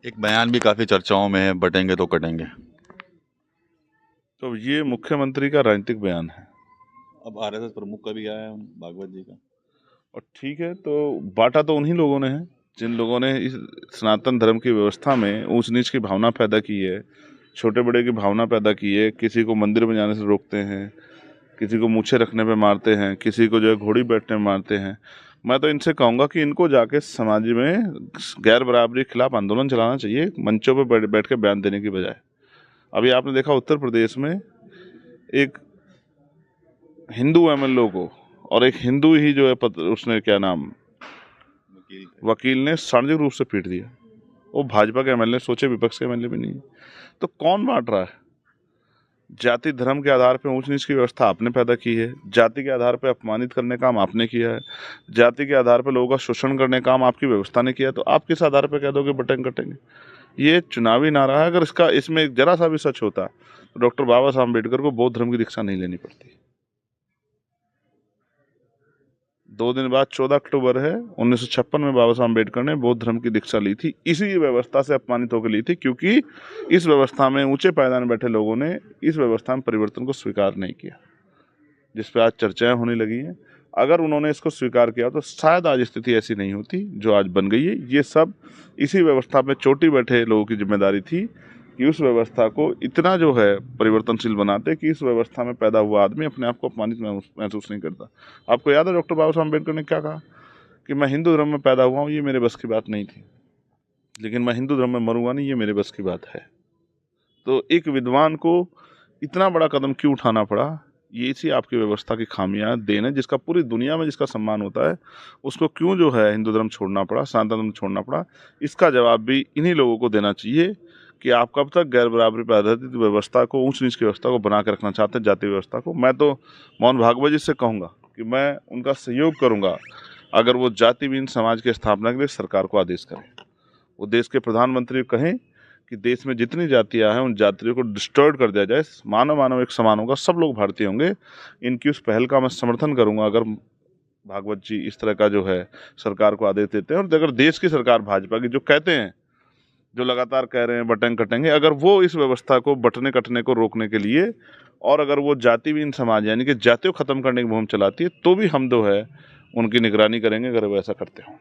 एक बयान भी काफ़ी चर्चाओं में है, बटेंगे तो कटेंगे। तो ये मुख्यमंत्री का राजनीतिक बयान है। अब आरएसएस प्रमुख का भी आया है भागवत जी का। और ठीक है, तो बांटा तो उन्हीं लोगों ने है जिन लोगों ने इस सनातन धर्म की व्यवस्था में ऊंच नीच की भावना पैदा की है, छोटे बड़े की भावना पैदा की है। किसी को मंदिर में जाने से रोकते हैं, किसी को मूछें रखने पे मारते हैं, किसी को जो है घोड़ी बैठने में मारते हैं। मैं तो इनसे कहूँगा कि इनको जाके समाज में गैर बराबरी के खिलाफ आंदोलन चलाना चाहिए, मंचों पर बैठ के बयान देने की बजाय। अभी आपने देखा उत्तर प्रदेश में एक हिंदू एमएलए को और एक हिंदू ही जो है उसने क्या नाम वकील ने सार्वजनिक रूप से पीट दिया। वो भाजपा के एमएलए, सोचे विपक्ष के एमएलए भी नहीं है। तो कौन बांट रहा है? जाति धर्म के आधार पर ऊंच नीच की व्यवस्था आपने पैदा की है, जाति के आधार पर अपमानित करने का काम आपने किया है, जाति के आधार पर लोगों का शोषण करने का काम आपकी व्यवस्था ने किया। तो आप किस आधार पर कह दोगे बटेंगे कटेंगे? ये चुनावी नारा है। अगर इसमें जरा सा भी सच होता तो डॉक्टर बाबा साहब अम्बेडकर को बौद्ध धर्म की दीक्षा नहीं लेनी पड़ती। 2 दिन बाद 14 अक्टूबर है, 1956 में बाबा साहब अम्बेडकर ने बौद्ध धर्म की दीक्षा ली थी। इसी व्यवस्था से अपमानित होकर ली थी, क्योंकि इस व्यवस्था में ऊंचे पायदान में बैठे लोगों ने इस व्यवस्था में परिवर्तन को स्वीकार नहीं किया, जिस पर आज चर्चाएं होने लगी हैं। अगर उन्होंने इसको स्वीकार किया तो शायद आज स्थिति ऐसी नहीं होती जो आज बन गई है। ये सब इसी व्यवस्था में चोटी बैठे लोगों की जिम्मेदारी थी कि उस व्यवस्था को इतना जो है परिवर्तनशील बनाते कि इस व्यवस्था में पैदा हुआ आदमी अपने आप को अपमानित महसूस नहीं करता। आपको याद है डॉक्टर बाबा साहब अम्बेडकर ने क्या कहा कि मैं हिंदू धर्म में पैदा हुआ हूँ, ये मेरे बस की बात नहीं थी, लेकिन मैं हिंदू धर्म में मरूंगा नहीं, ये मेरे बस की बात है। तो एक विद्वान को इतना बड़ा कदम क्यों उठाना पड़ा? ये इसी आपकी व्यवस्था की खामियां देन है, जिसका पूरी दुनिया में जिसका सम्मान होता है, उसको क्यों जो है हिंदू धर्म छोड़ना पड़ा, सनातन धर्म छोड़ना पड़ा। इसका जवाब भी इन्हीं लोगों को देना चाहिए कि आप कब तक गैर बराबरी पर आधारित व्यवस्था को, ऊंच नीच की व्यवस्था को बना के रखना चाहते हैं, जाति व्यवस्था को। मैं तो मोहन भागवत जी से कहूँगा कि मैं उनका सहयोग करूँगा अगर वो जातिहीन समाज की स्थापना के लिए सरकार को आदेश करें। वो देश के प्रधानमंत्री को कहें कि देश में जितनी जातियां हैं उन जातियों को डिस्ट्रॉयड कर दिया जाए, मानव मानव एक समान होगा, सब लोग भारतीय होंगे। इनकी उस पहल का मैं समर्थन करूंगा अगर भागवत जी इस तरह का जो है सरकार को आदेश देते हैं। और अगर देश की सरकार भाजपा की जो कहते हैं, जो लगातार कह रहे हैं बटेंगे कटेंगे, अगर वो इस व्यवस्था को बटने कटने को रोकने के लिए और अगर वो जातिहीन समाज यानी कि जातियों खत्म करने की मुहिम चलाती है, तो भी हम जो है उनकी निगरानी करेंगे अगर वो ऐसा करते हो।